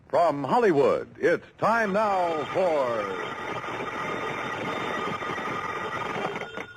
From Hollywood, it's time now for...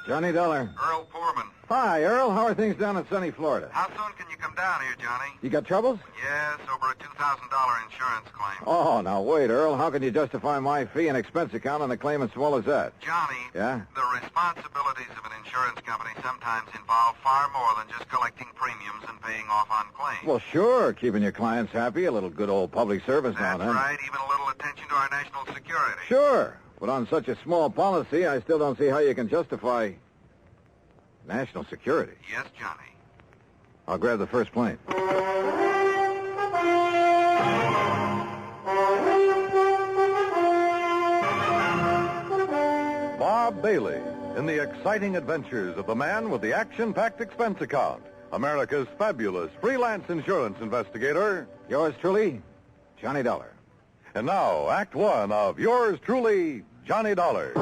Johnny Dollar. Earl Foreman. Hi, Earl. How are things down in sunny Florida? How soon can you come down here, Johnny? You got troubles? Yes, over a $2,000 insurance claim. Oh, now wait, Earl. How can you justify my fee and expense account on a claim as small as that? Johnny, Yeah? the responsibilities of an insurance company sometimes involve far more than just collecting premiums and paying off on claims. Well, sure. Keeping your clients happy, a little good old public service now That's and then. right, even a little attention to our national security. Sure. But on such a small policy, I still don't see how you can justify national security. Yes, Johnny. I'll grab the first plane. Bob Bailey in the exciting adventures of the man with the action-packed expense account, America's fabulous freelance insurance investigator. Yours truly, Johnny Dollar. And now, Act One of yours truly, Johnny Dollar.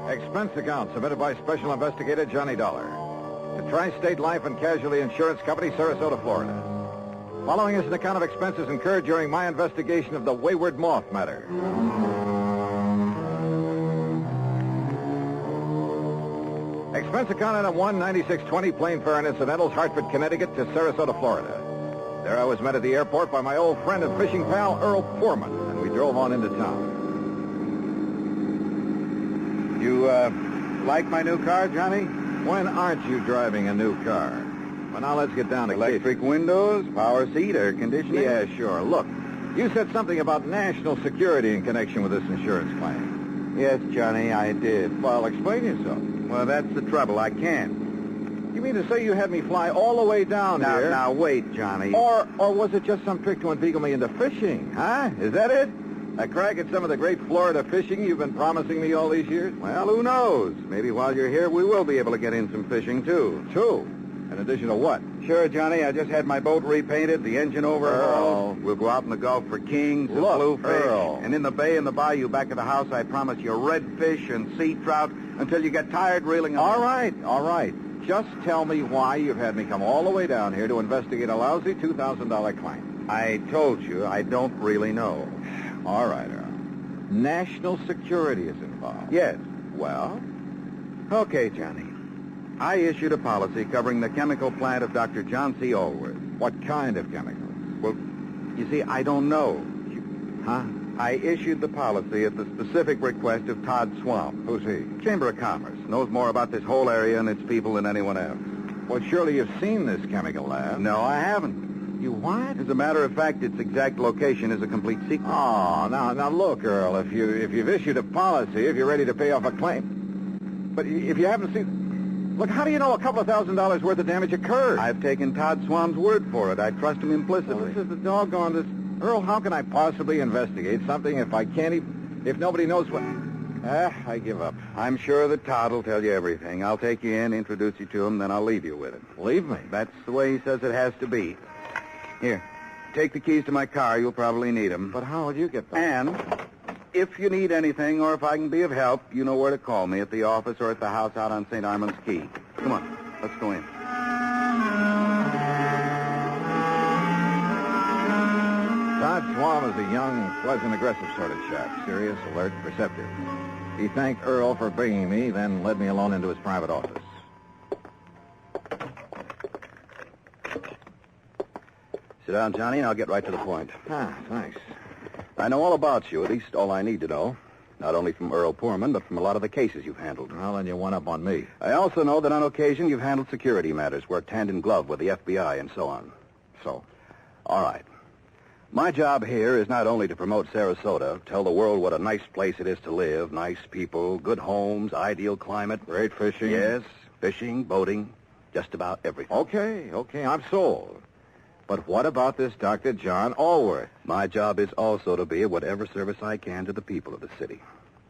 Expense account submitted by Special Investigator Johnny Dollar to Tri-State Life and Casualty Insurance Company, Sarasota, Florida. Following is an account of expenses incurred during my investigation of the Wayward Moth matter. Expense account item 19620, plane fare and incidentals, Hartford, Connecticut to Sarasota, Florida. There I was met at the airport by my old friend and fishing pal, Earl Foreman, and we drove on into town. You, like my new car, Johnny? When aren't you driving a new car? Well, now let's get down to Electric windows, power seat, air conditioning? Yeah, sure. Look, you said something about national security in connection with this insurance claim. Yes, Johnny, I did. Well, explain yourself. Well, that's the trouble. I can't. You mean to say you had me fly all the way down here? Now, wait, Johnny. Or was it just some trick to inveigle me into fishing, huh? Is that it? A crack at some of the great Florida fishing you've been promising me all these years? Well, who knows? Maybe while you're here, we will be able to get in some fishing, too. Two? In addition to what? Sure, Johnny. I just had my boat repainted, the engine overhauled. Earl. We'll go out in the Gulf for kings and Look, bluefish. Earl. And in the bay and the bayou back of the house, I promise you redfish and sea trout until you get tired reeling them. All right. Just tell me why you've had me come all the way down here to investigate a lousy $2,000 claim. I told you, I don't really know. All right, Earl. National security is involved. Yes. Well? Okay, Johnny. I issued a policy covering the chemical plant of Dr. John C. Allworth. What kind of chemicals? Well, you see, I don't know. Huh? I issued the policy at the specific request of Todd Swamp. Who's he? Chamber of Commerce. Knows more about this whole area and its people than anyone else. Well, surely you've seen this chemical lab. No, I haven't. You what? As a matter of fact, its exact location is a complete secret. Oh, now look, Earl, if you've issued a policy, if you're ready to pay off a claim, but if you haven't seen... Look, how do you know a couple of $1,000s worth of damage occurred? I've taken Todd Swamp's word for it. I trust him implicitly. Well, this is the doggone this... Earl, how can I possibly investigate something if I can't even... If nobody knows what... I give up. I'm sure that Todd will tell you everything. I'll take you in, introduce you to him, then I'll leave you with it. Leave me? That's the way he says it has to be. Here, take the keys to my car. You'll probably need them. But how will you get them? And if you need anything or if I can be of help, you know where to call me, at the office or at the house out on St. Armand's Key. Come on, let's go in. Todd Swam is a young, pleasant, aggressive sort of chap. Serious, alert, perceptive. He thanked Earl for bringing me, then led me alone into his private office. Sit down, Johnny, and I'll get right to the point. Ah, thanks. I know all about you, at least all I need to know. Not only from Earl Poorman, but from a lot of the cases you've handled. Well, then you went up on me. I also know that on occasion you've handled security matters, worked hand in glove with the FBI and so on. So? All right. My job here is not only to promote Sarasota, tell the world what a nice place it is to live, nice people, good homes, ideal climate. Great fishing? Yes, fishing, boating, just about everything. Okay, I'm sold. But what about this Dr. John Allworth? My job is also to be of whatever service I can to the people of the city.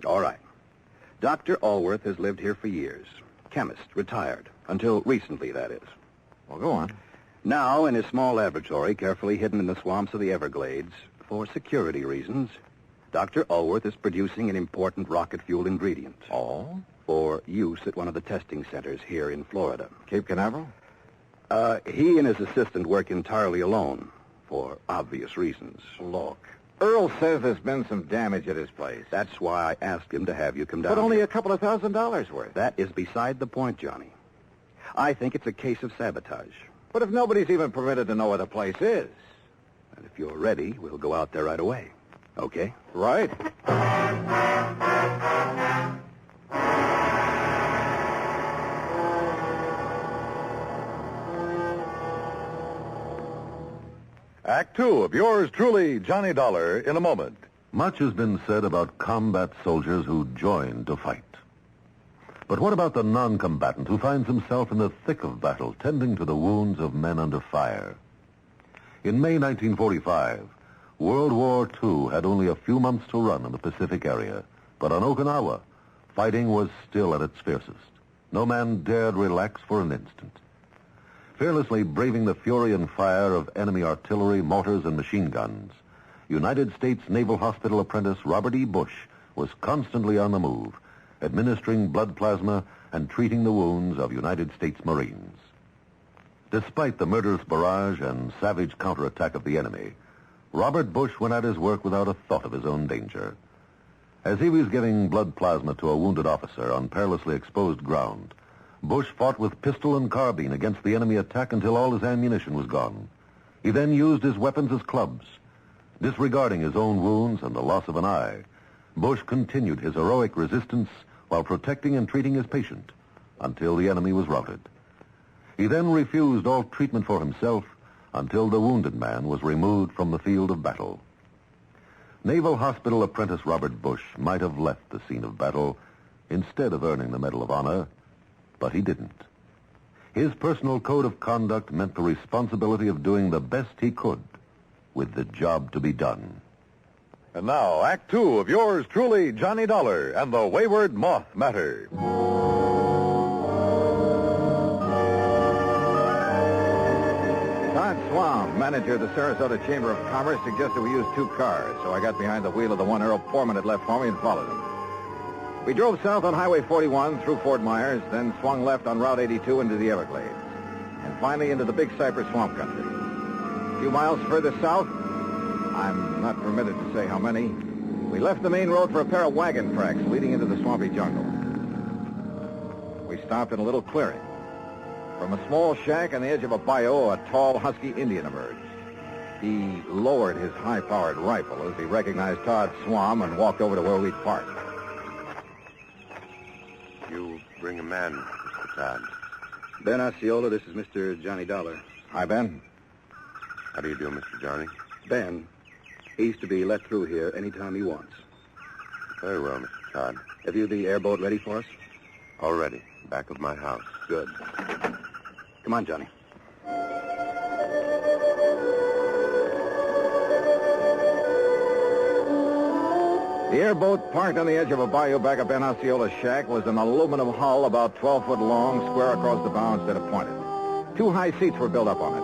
All right. Dr. Allworth has lived here for years. Chemist, retired. Until recently, that is. Well, go on. Now, in his small laboratory, carefully hidden in the swamps of the Everglades, for security reasons, Dr. Allworth is producing an important rocket fuel ingredient. Oh? For use at one of the testing centers here in Florida. Cape Canaveral? He and his assistant work entirely alone, for obvious reasons. Look, Earl says there's been some damage at his place. That's why I asked him to have you come down. But only here. a couple of $1,000 worth. That is beside the point, Johnny. I think it's a case of sabotage. But if nobody's even permitted to know where the place is. And if you're ready, we'll go out there right away. Okay? Right. Act two of yours truly, Johnny Dollar, in a moment. Much has been said about combat soldiers who join to fight. But what about the non-combatant who finds himself in the thick of battle, tending to the wounds of men under fire? In May 1945, World War II had only a few months to run in the Pacific area. But on Okinawa, fighting was still at its fiercest. No man dared relax for an instant. Fearlessly braving the fury and fire of enemy artillery, mortars, and machine guns, United States Naval Hospital apprentice Robert E. Bush was constantly on the move, administering blood plasma and treating the wounds of United States Marines. Despite the murderous barrage and savage counterattack of the enemy, Robert Bush went at his work without a thought of his own danger. As he was giving blood plasma to a wounded officer on perilously exposed ground, Bush fought with pistol and carbine against the enemy attack until all his ammunition was gone. He then used his weapons as clubs. Disregarding his own wounds and the loss of an eye, Bush continued his heroic resistance while protecting and treating his patient until the enemy was routed. He then refused all treatment for himself until the wounded man was removed from the field of battle. Naval Hospital apprentice Robert Bush might have left the scene of battle instead of earning the Medal of Honor, but he didn't. His personal code of conduct meant the responsibility of doing the best he could with the job to be done. And now, Act two of yours truly, Johnny Dollar, and the Wayward Moth matter. Todd Swam, manager of the Sarasota Chamber of Commerce, suggested we use two cars, so I got behind the wheel of the one Earl Foreman had left for me and followed him. We drove south on Highway 41 through Fort Myers, then swung left on Route 82 into the Everglades, and finally into the Big Cypress Swamp Country. A few miles further south, I'm not permitted to say how many, we left the main road for a pair of wagon tracks leading into the swampy jungle. We stopped in a little clearing. From a small shack on the edge of a bayou, a tall, husky Indian emerged. He lowered his high-powered rifle as he recognized Todd Swam and walked over to where we'd parked. You bring a man, Mr. Todd. Ben Osceola, this is Mr. Johnny Dollar. Hi, Ben. How do you do, Mr. Johnny? Ben, he's to be let through here anytime he wants. Very well, Mr. Todd. Have you the airboat ready for us? All ready. Back of my house. Good. Come on, Johnny. The airboat parked on the edge of a bayou back of Ben Osceola's shack was an aluminum hull about 12 foot long, square across the bow instead of pointed. Two high seats were built up on it.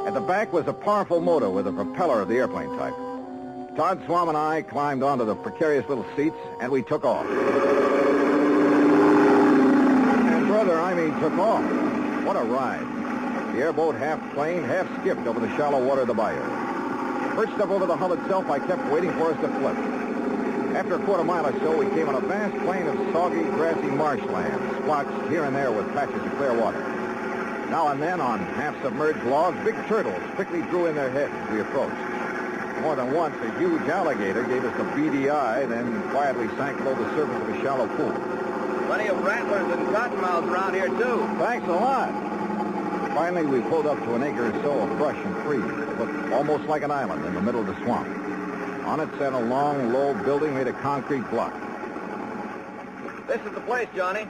At the back was a powerful motor with a propeller of the airplane type. Todd Swam and I climbed onto the precarious little seats, and we took off. And brother, I mean took off. What a ride. The airboat half planed, half skipped over the shallow water of the bayou. Perched up over the hull itself, I kept waiting for us to flip. After a quarter mile or so, we came on a vast plain of soggy, grassy marshland, splotched here and there with patches of clear water. Now and then, on half-submerged logs, big turtles quickly drew in their heads as we approached. More than once, a huge alligator gave us the beady eye, then quietly sank below the surface of a shallow pool. Plenty of rattlers and cottonmouths around here, too. Thanks a lot. Finally, we pulled up to an acre or so of brush and trees. It looked almost like an island in the middle of the swamp. On it sat a long, low building made of concrete block. This is the place, Johnny.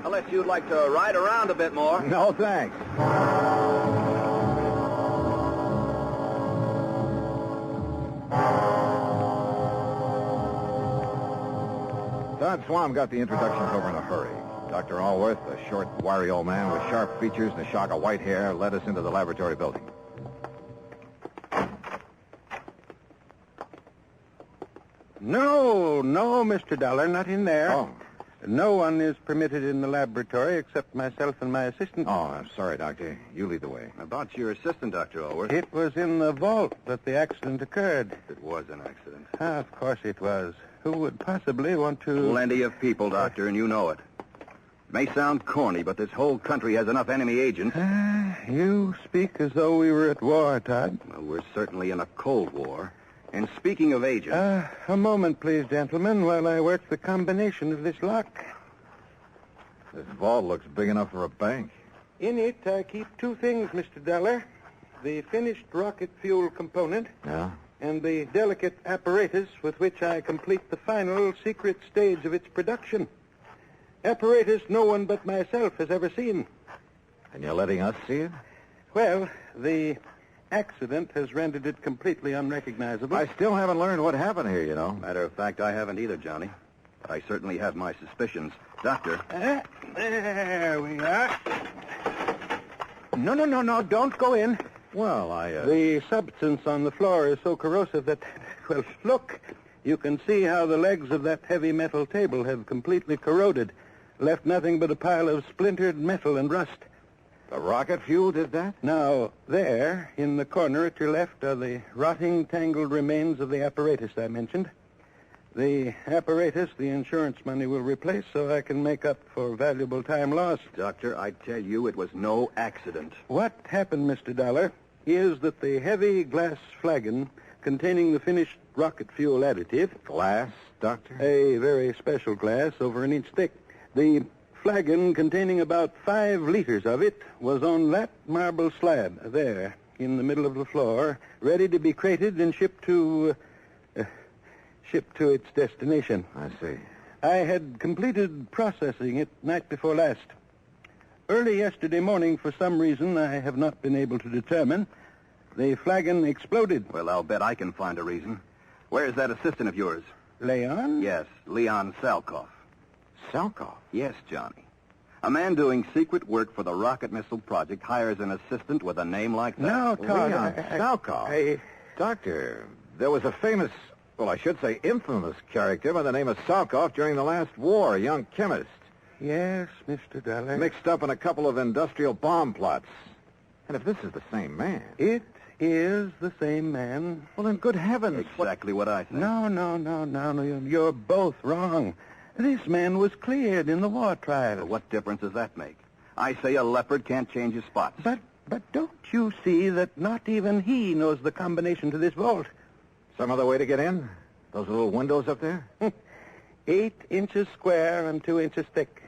Unless you'd like to ride around a bit more. No, thanks. Todd Swam got the introductions over in a hurry. Dr. Allworth, a short, wiry old man with sharp features and a shock of white hair, led us into the laboratory building. No, Mr. Dollar, not in there. Oh. No one is permitted in the laboratory except myself and my assistant. Oh, I'm sorry, Doctor. You lead the way. About your assistant, Dr. Allworth. It was in the vault that the accident occurred. It was an accident. Of course it was. Who would possibly want to... Plenty of people, Doctor, and you know it. May sound corny, but this whole country has enough enemy agents. You speak as though we were at war, Todd. Well, we're certainly in a Cold War. And speaking of agents... A moment, please, gentlemen, while I work the combination of this lock. This vault looks big enough for a bank. In it, I keep two things, Mr. Dollar. The finished rocket fuel component... Yeah? And the delicate apparatus with which I complete the final secret stage of its production. Apparatus no one but myself has ever seen. And you're letting us see it? Well, the accident has rendered it completely unrecognizable. I still haven't learned what happened here, you know. Matter of fact, I haven't either, Johnny. But I certainly have my suspicions. Doctor. There we are. No, don't go in. Well, The substance on the floor is so corrosive that... Well, look. You can see how the legs of that heavy metal table have completely corroded, left nothing but a pile of splintered metal and rust. The rocket fuel did that? Now, there, in the corner at your left, are the rotting, tangled remains of the apparatus I mentioned. The apparatus the insurance money will replace so I can make up for valuable time lost. Doctor, I tell you, it was no accident. What happened, Mr. Dollar, is that the heavy glass flagon containing the finished rocket fuel additive... Glass, Doctor? A very special glass, over an inch thick. The flagon containing about 5 liters of it was on that marble slab there in the middle of the floor, ready to be crated and shipped to its destination. I see. I had completed processing it night before last. Early yesterday morning, for some reason I have not been able to determine, the flagon exploded. Well, I'll bet I can find a reason. Where's that assistant of yours? Leon? Yes, Leon Salkoff. Salkoff? Yes, Johnny. A man doing secret work for the rocket missile project hires an assistant with a name like that. No, Todd. Leon Salkoff? Doctor, there was a famous, well, I should say infamous character by the name of Salkoff during the last war, a young chemist. Yes, Mr. Dollar. Mixed up in a couple of industrial bomb plots. And if this is the same man... It is the same man. Well, then, good heavens. Exactly what I think. No. You're both wrong. This man was cleared in the war trial. Well, what difference does that make? I say a leopard can't change his spots. But don't you see that not even he knows the combination to this vault? Some other way to get in? Those little windows up there? 8 inches square and 2 inches thick.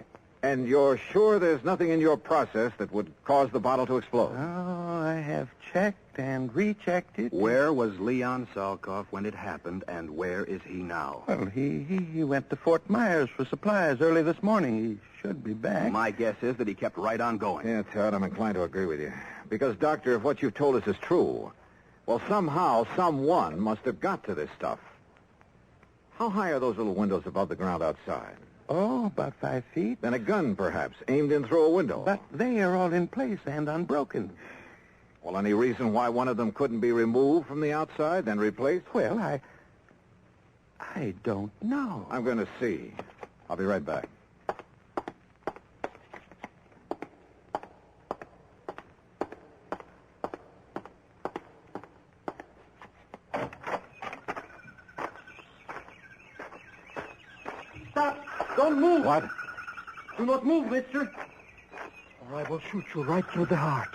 And you're sure there's nothing in your process that would cause the bottle to explode? Oh, I have checked and rechecked it. Where was Leon Salkoff when it happened, and where is he now? Well, he went to Fort Myers for supplies early this morning. He should be back. My guess is that he kept right on going. Yeah, Todd, I'm inclined to agree with you. Because, Doctor, if what you've told us is true, well, somehow, someone must have got to this stuff. How high are those little windows above the ground outside? Oh, about 5 feet. Then a gun, perhaps, aimed in through a window. But they are all in place and unbroken. Well, any reason why one of them couldn't be removed from the outside, then replaced? Well, I don't know. I'm going to see. I'll be right back. Stop! Don't move! What? Do not move, mister. Or I will shoot you right through the heart.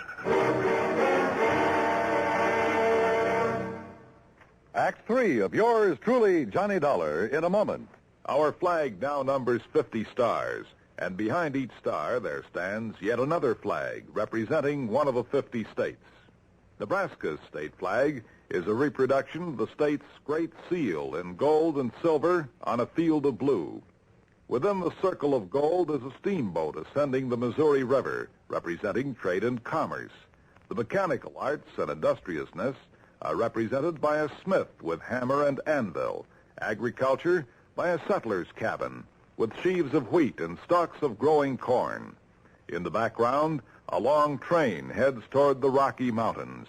Act 3 of yours truly, Johnny Dollar, in a moment. Our flag now numbers 50 stars, and behind each star there stands yet another flag representing one of the 50 states. Nebraska's state flag is a reproduction of the state's great seal in gold and silver on a field of blue. Within the circle of gold is a steamboat ascending the Missouri River, representing trade and commerce. The mechanical arts and industriousness are represented by a smith with hammer and anvil, agriculture by a settler's cabin with sheaves of wheat and stalks of growing corn. In the background, a long train heads toward the Rocky Mountains.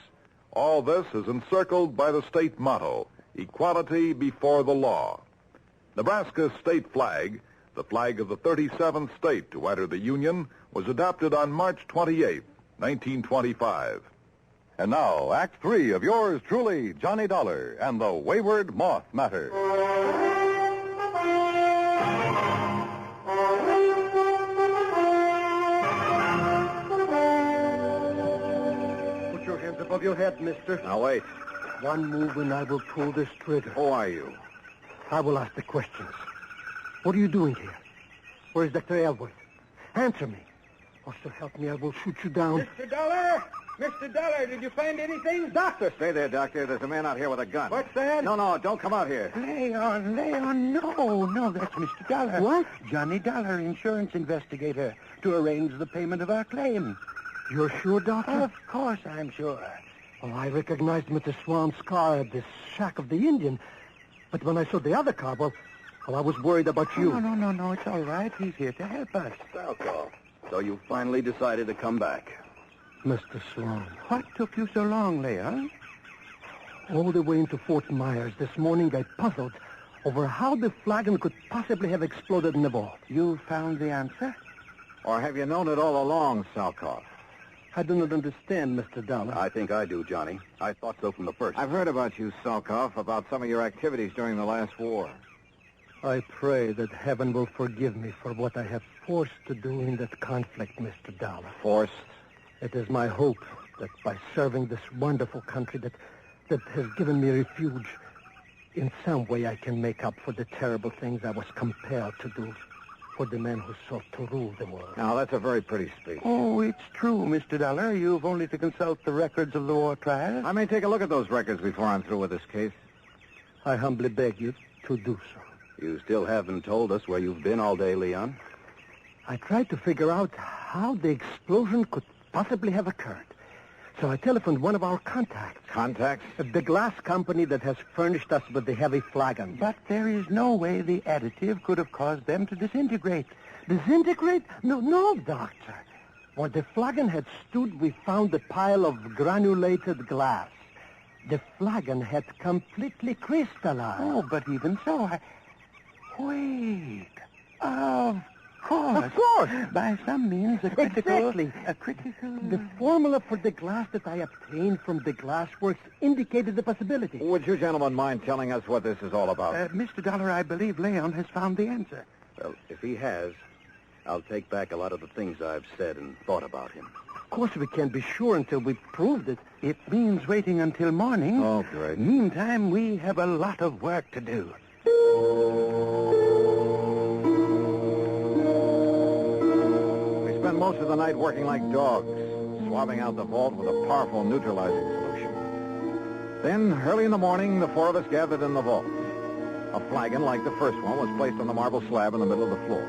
All this is encircled by the state motto, equality before the law. Nebraska's state flag, the flag of the 37th state to enter the Union, was adopted on March 28, 1925. And now, Act 3 of yours truly, Johnny Dollar, and the Wayward Moth Matter. Put your hands above your head, mister. Now, wait. One move and I will pull this trigger. Who are you? I will ask the questions. What are you doing here? Where is Dr. Elwood? Answer me. Or so help me, I will shoot you down. Mr. Dollar! Mr. Dollar, did you find anything? Doctor! Stay there, Doctor. There's a man out here with a gun. What's that? No, don't come out here. Leon, no, that's Mr. Dollar. What? Johnny Dollar, insurance investigator, to arrange the payment of our claim. You're sure, Doctor? Of course I'm sure. Well, I recognized him at the Swan Scar at the shack of the Indian. But when I saw the other car, well, I was worried about you. No, it's all right. He's here to help us. Salkoff. So you finally decided to come back. Mr. Sloan, What took you so long, Leon? all the way into Fort Myers this morning, I puzzled over how the flagon could possibly have exploded in the vault. You found the answer? Or have you known it all along, Salkoff? I do not understand, Mr. Dollar. I think I do, Johnny. I thought so from the first. I've heard about you, Salkoff, about some of your activities during the last war. I pray that heaven will forgive me for what I have forced to do in that conflict, Mr. Dollar. Forced? It is my hope that by serving this wonderful country that has given me refuge, in some way I can make up for the terrible things I was compelled to do for the men who sought to rule the world. Now, that's a very pretty speech. Oh, it's true, Mr. Dollar. You've only to consult the records of the war trial. I may take a look at those records before I'm through with this case. I humbly beg you to do so. You still haven't told us where you've been all day, Leon. I tried to figure out how the explosion could possibly have occurred. So I telephoned one of our contacts. Contacts? The glass company that has furnished us with the heavy flagon. But there is no way the additive could have caused them to disintegrate. Disintegrate? No, Doctor. Where the flagon had stood, we found a pile of granulated glass. The flagon had completely crystallized. Oh, but even so, Wait. Of course. Of course. By some means, a critical... Exactly. A critical... The formula for the glass that I obtained from the glassworks indicated the possibility. Would you gentlemen mind telling us what this is all about? Mr. Dollar, I believe Leon has found the answer. Well, if he has, I'll take back a lot of the things I've said and thought about him. Of course, we can't be sure until we've proved it. It means waiting until morning. Oh, great. Meantime, we have a lot of work to do. We spent most of the night working like dogs, swabbing out the vault with a powerful neutralizing solution. Then, early in the morning, the four of us gathered in the vault. A flagon, like the first one, was placed on the marble slab in the middle of the floor.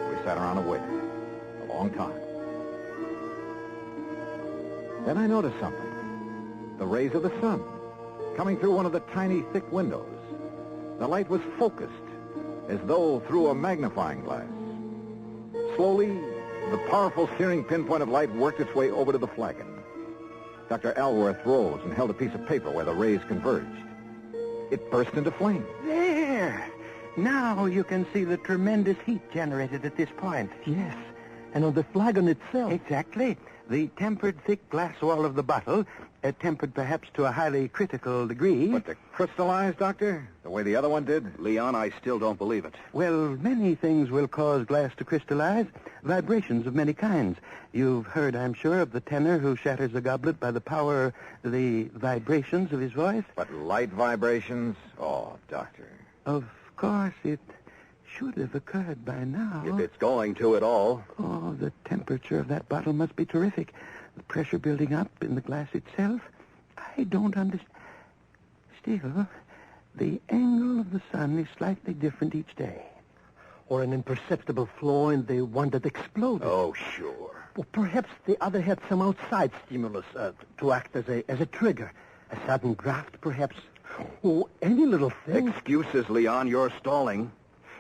We sat around and waited. A long time. Then I noticed something. The rays of the sun, coming through one of the tiny, thick windows. The light was focused, as though through a magnifying glass. Slowly, the powerful searing pinpoint of light worked its way over to the flagon. Dr. Alworth rose and held a piece of paper where the rays converged. It burst into flame. There! Now you can see the tremendous heat generated at this point. Yes, and on the flagon itself. Exactly. The tempered thick glass wall of the bottle, tempered perhaps to a highly critical degree. But to crystallize, Doctor, the way the other one did? Leon, I still don't believe it. Well, many things will cause glass to crystallize. Vibrations of many kinds. You've heard, I'm sure, of the tenor who shatters a goblet by the power, the vibrations of his voice. But light vibrations? Oh, Doctor. Of course, it should have occurred by now. If it's going to at all. Oh, the temperature of that bottle must be terrific. The pressure building up in the glass itself. I don't understand. Still, the angle of the sun is slightly different each day. Or an imperceptible flaw in the one that exploded. Oh, sure. Well, perhaps the other had some outside stimulus to act as a trigger. A sudden draft, perhaps. Oh, any little thing. Excuses, Leon. You're stalling.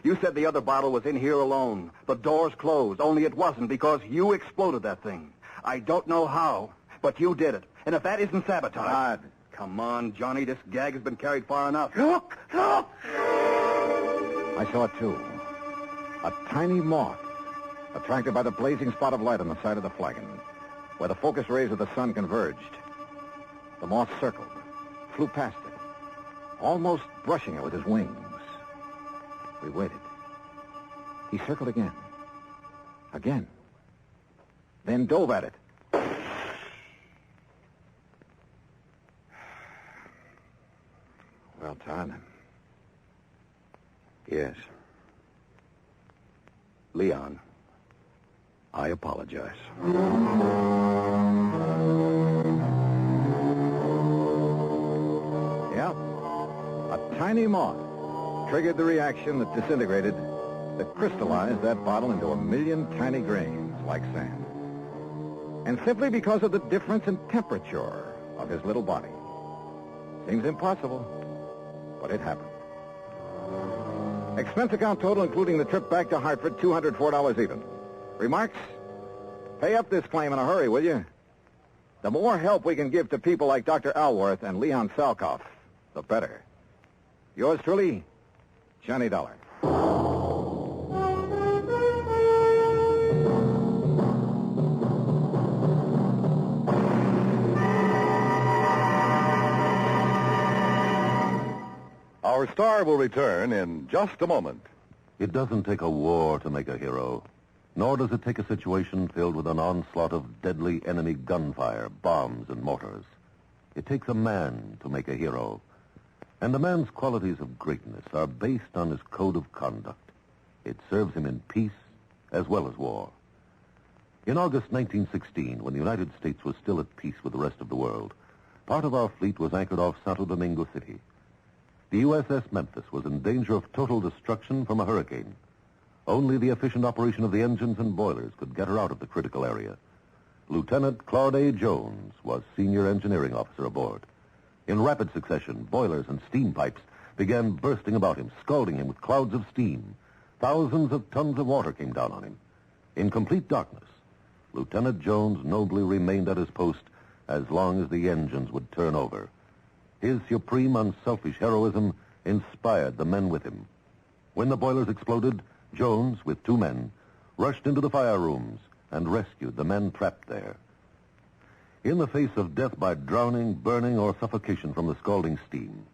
You said the other bottle was in here alone. The door's closed, only it wasn't because you exploded that thing. I don't know how, but you did it. And if that isn't sabotage... God. Come on, Johnny. This gag has been carried far enough. Look! Look! I saw it, too. A tiny moth, attracted by the blazing spot of light on the side of the flagon, where the focus rays of the sun converged. The moth circled, flew past it, almost brushing it with his wings. We waited. He circled again. Again. Then dove at it. Well, Todd. Yes. Leon, I apologize. Yeah. A tiny moth triggered the reaction that disintegrated, that crystallized that bottle into a million tiny grains like sand. And simply because of the difference in temperature of his little body. Seems impossible, but it happened. Expense account total, including the trip back to Hartford, $204 even. Remarks? Pay up this claim in a hurry, will you? The more help we can give to people like Dr. Alworth and Leon Salkoff, the better. Yours truly, Johnny Dollar. Our star will return in just a moment. It doesn't take a war to make a hero, nor does it take a situation filled with an onslaught of deadly enemy gunfire, bombs, and mortars. It takes a man to make a hero. And a man's qualities of greatness are based on his code of conduct. It serves him in peace as well as war. In August 1916, when the United States was still at peace with the rest of the world, part of our fleet was anchored off Santo Domingo City. The USS Memphis was in danger of total destruction from a hurricane. Only the efficient operation of the engines and boilers could get her out of the critical area. Lieutenant Claude A. Jones was senior engineering officer aboard. In rapid succession, boilers and steam pipes began bursting about him, scalding him with clouds of steam. Thousands of tons of water came down on him. In complete darkness, Lieutenant Jones nobly remained at his post as long as the engines would turn over. His supreme, unselfish heroism inspired the men with him. When the boilers exploded, Jones, with 2 men, rushed into the fire rooms and rescued the men trapped there. In the face of death by drowning, burning, or suffocation from the scalding steam,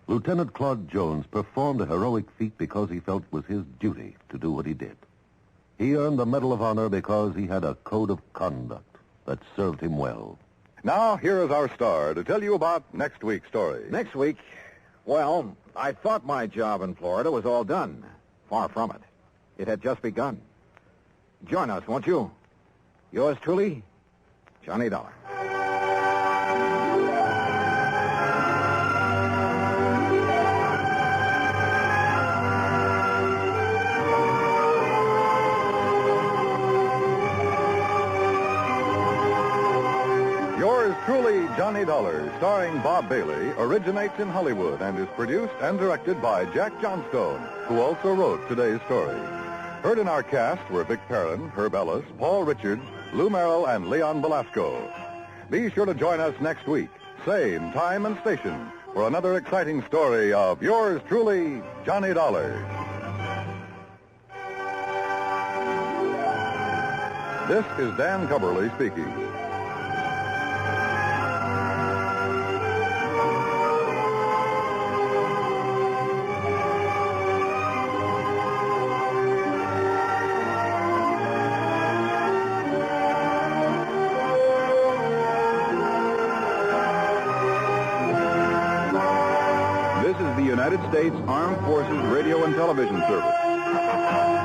Lieutenant Claude Jones performed a heroic feat because he felt it was his duty to do what he did. He earned the Medal of Honor because he had a code of conduct that served him well. Now, here is our star to tell you about next week's story. Next week, well, I thought my job in Florida was all done. Far from it. It had just begun. Join us, won't you? Yours truly, Johnny Dollar. Yours truly, Johnny Dollar, starring Bob Bailey, originates in Hollywood and is produced and directed by Jack Johnstone, who also wrote today's story. Heard in our cast were Vic Perrin, Herb Ellis, Paul Richards, Lou Merrill, and Leon Velasco. Be sure to join us next week, same time and station, for another exciting story of yours truly, Johnny Dollar. This is Dan Cubberly speaking. United States Armed Forces Radio and Television Service.